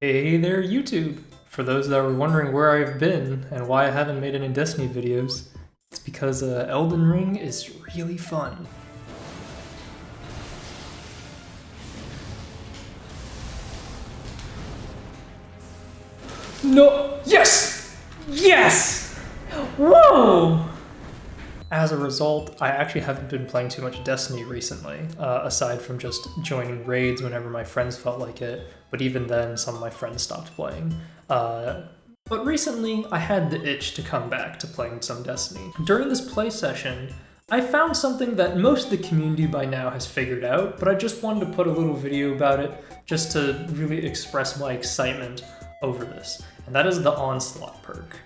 Hey there, YouTube! For those that were wondering where I've been and why I haven't made any Destiny videos, it's because Elden Ring is really fun. No! Yes! Yes! Whoa! As a result, I actually haven't been playing too much Destiny recently, aside from just joining raids whenever my friends felt like it, but even then some of my friends stopped playing. But recently, I had the itch to come back to playing some Destiny. During this play session, I found something that most of the community by now has figured out, but I just wanted to put a little video about it just to really express my excitement over this, and that is the Onslaught perk.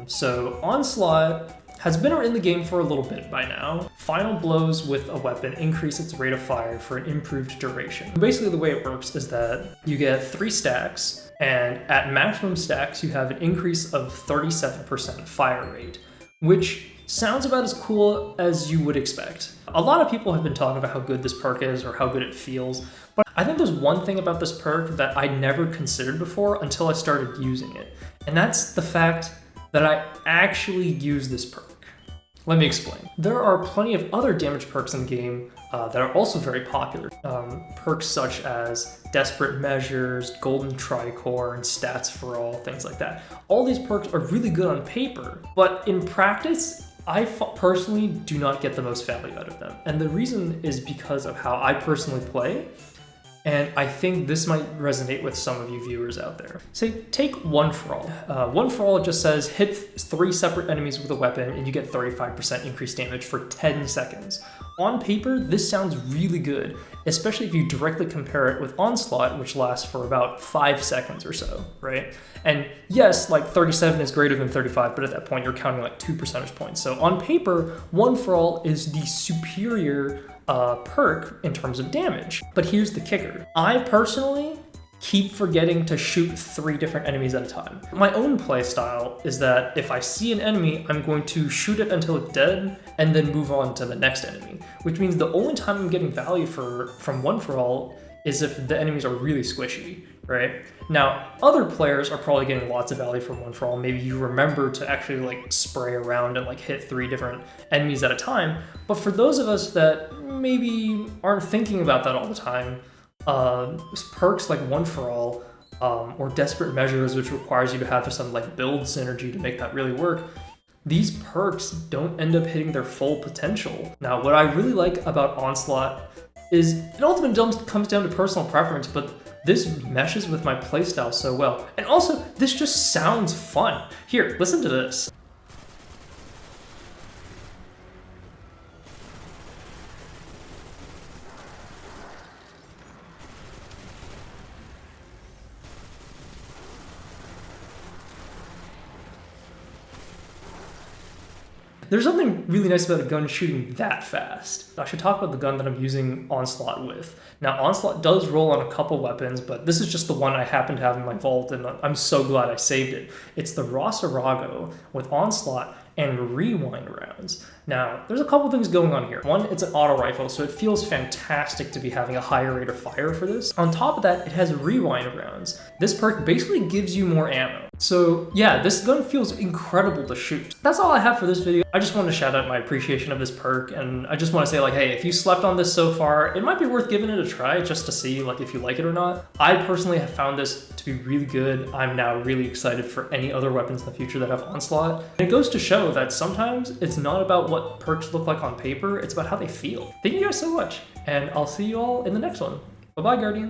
So Onslaught has been in the game for a little bit by now. Final blows with a weapon increase its rate of fire for an improved duration. Basically the way it works is that you get 3 stacks, and at maximum stacks you have an increase of 37% fire rate, which sounds about as cool as you would expect. A lot of people have been talking about how good this perk is or how good it feels, but I think there's one thing about this perk that I never considered before until I started using it, and that's the fact that I actually use this perk. Let me explain. There are plenty of other damage perks in the game that are also very popular. Perks such as Desperate Measures, Golden Tricore, and Stats for All, things like that. All these perks are really good on paper, but in practice, I personally do not get the most value out of them. And the reason is because of how I personally play, and I think this might resonate with some of you viewers out there. Say, take One for All. One for All just says hit 3 separate enemies with a weapon and you get 35% increased damage for 10 seconds. On paper, this sounds really good, especially if you directly compare it with Onslaught, which lasts for about 5 seconds or so, right? And yes, like 37 is greater than 35, but at that point you're counting like 2 percentage points. So on paper, One for All is the superior perk in terms of damage. But here's the kicker. I personally keep forgetting to shoot 3 different enemies at a time. My own playstyle is that if I see an enemy, I'm going to shoot it until it's dead and then move on to the next enemy, which means the only time I'm getting value from One for All is if the enemies are really squishy, right? Now, other players are probably getting lots of value from One for All. Maybe you remember to actually like spray around and like hit 3 different enemies at a time. But for those of us that maybe aren't thinking about that all the time, perks like One for All or Desperate Measures, which requires you to have some like build synergy to make that really work, these perks don't end up hitting their full potential. Now, what I really like about Onslaught is it ultimately comes down to personal preference, but this meshes with my playstyle so well. And also, this just sounds fun. Here, listen to this. There's something really nice about a gun shooting that fast. I should talk about the gun that I'm using Onslaught with. Now, Onslaught does roll on a couple weapons, but this is just the one I happen to have in my vault, and I'm so glad I saved it. It's the Ros Arago with Onslaught and rewind rounds. Now, there's a couple things going on here. One, it's an auto rifle, so it feels fantastic to be having a higher rate of fire for this. On top of that, it has rewind rounds. This perk basically gives you more ammo. So yeah, this gun feels incredible to shoot. That's all I have for this video. I just want to shout out my appreciation of this perk, and I just want to say like, hey, if you slept on this so far, it might be worth giving it a try just to see like if you like it or not. I personally have found this to be really good. I'm now really excited for any other weapons in the future that have Onslaught. And it goes to show that sometimes it's not about what perks look like on paper, it's about how they feel. Thank you guys so much, and I'll see you all in the next one. Bye-bye, Guardians.